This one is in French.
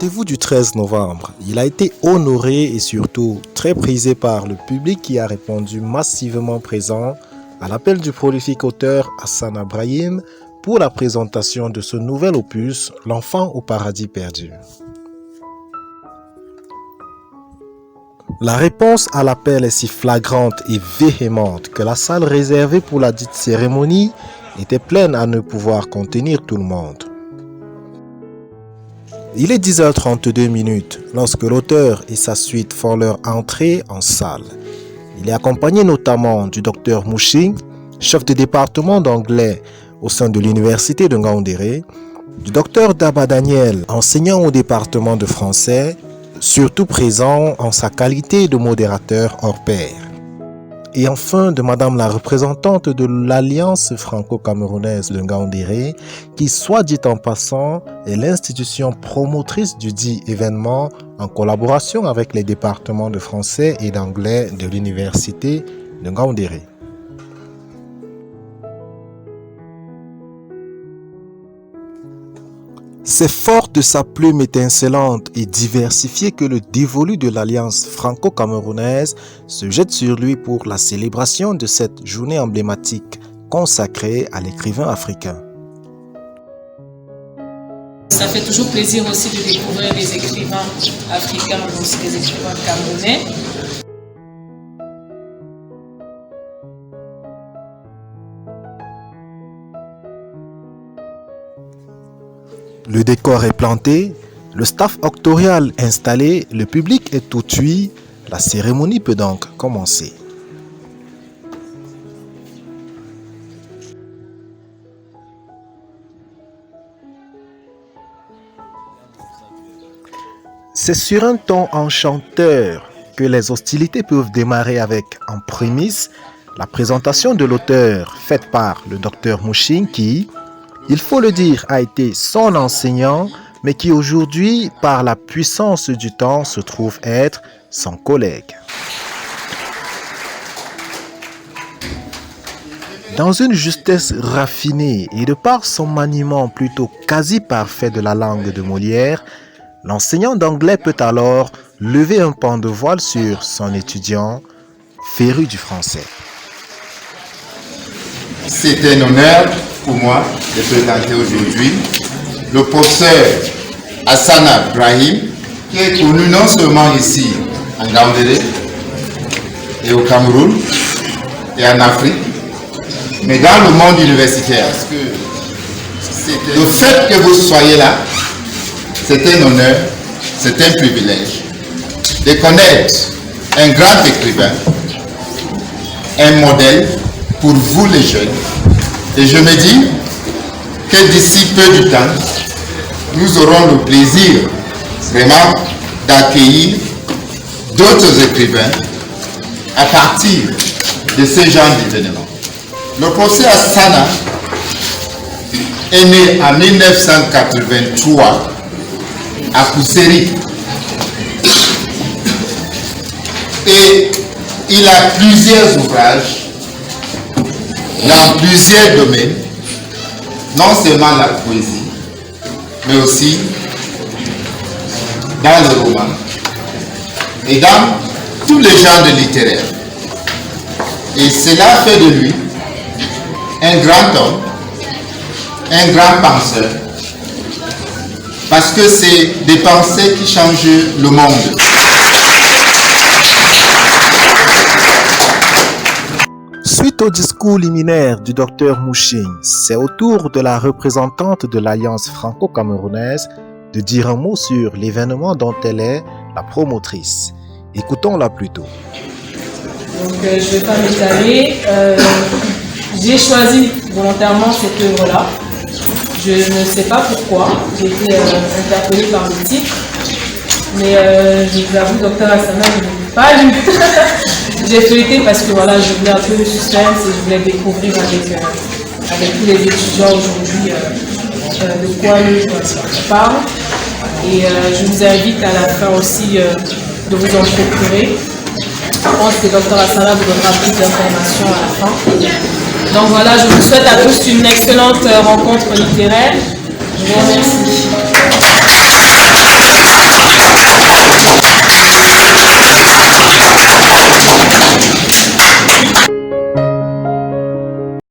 rendez-vous du 13 novembre, il a été honoré et surtout très prisé par le public qui a répondu massivement présent à l'appel du prolifique auteur Hassana Brahim pour la présentation de ce nouvel opus, L'enfant au paradis perdu. La réponse à l'appel est si flagrante et véhémente que la salle réservée pour la dite cérémonie était pleine à ne pouvoir contenir tout le monde. Il est 10h32 lorsque l'auteur et sa suite font leur entrée en salle. Il est accompagné notamment du docteur Mouching, chef de département d'anglais au sein de l'université de Ngaoundéré, du docteur Daba Daniel, enseignant au département de français, surtout présent en sa qualité de modérateur hors pair. Et enfin de Madame la représentante de l'Alliance franco-camerounaise de Ngaoundéré, qui, soit dit en passant, est l'institution promotrice du dit événement en collaboration avec les départements de français et d'anglais de l'université de Ngaoundéré. C'est fort de sa plume étincelante et diversifiée que le dévolu de l'Alliance franco-camerounaise se jette sur lui pour la célébration de cette journée emblématique consacrée à l'écrivain africain. Ça fait toujours plaisir aussi de découvrir les écrivains africains, aussi les écrivains camerounais. Le décor est planté, le staff octorial installé, le public est tout oui. La cérémonie peut donc commencer. C'est sur un ton enchanteur que les hostilités peuvent démarrer avec, en prémisse, la présentation de l'auteur faite par le docteur Mouching qui, il faut le dire, a été son enseignant, mais qui aujourd'hui, par la puissance du temps, se trouve être son collègue. Dans une justesse raffinée et de par son maniement plutôt quasi parfait de la langue de Molière, l'enseignant d'anglais peut alors lever un pan de voile sur son étudiant, féru du français. C'est un honneur pour moi de présenter aujourd'hui le professeur Hassana Brahim, qui est connu non seulement ici en Ngaoundéré et au Cameroun et en Afrique, mais dans le monde universitaire. Le fait que vous soyez là, c'est un honneur, c'est un privilège de connaître un grand écrivain, un modèle pour vous les jeunes. Et je me dis que d'ici peu de temps, nous aurons le plaisir vraiment d'accueillir d'autres écrivains à partir de ce genre d'événements. Le professeur Hassana est né en 1983 à Kousséri et il a plusieurs ouvrages dans plusieurs domaines, non seulement la poésie, mais aussi dans le roman et dans tous les genres littéraires. Et cela fait de lui un grand homme, un grand penseur, parce que c'est des pensées qui changent le monde. Suite au discours liminaire du docteur Mouching, c'est au tour de la représentante de l'Alliance franco-camerounaise de dire un mot sur l'événement dont elle est la promotrice. Écoutons-la plutôt. Donc je ne vais pas m'étaler. J'ai choisi volontairement cette œuvre-là. Je ne sais pas pourquoi. J'ai été interpellée par le titre. Mais je vous avoue, docteur Hassana, je ne l'ai pas lu. J'ai feuilleté parce que voilà, je voulais un peu de suspense et je voulais découvrir avec tous les étudiants aujourd'hui de quoi on parle. Et je vous invite à la fin aussi de vous en procurer. Je pense que Dr Hassana vous donnera plus d'informations à la fin. Donc voilà, je vous souhaite à tous une excellente rencontre littéraire. Je vous remercie.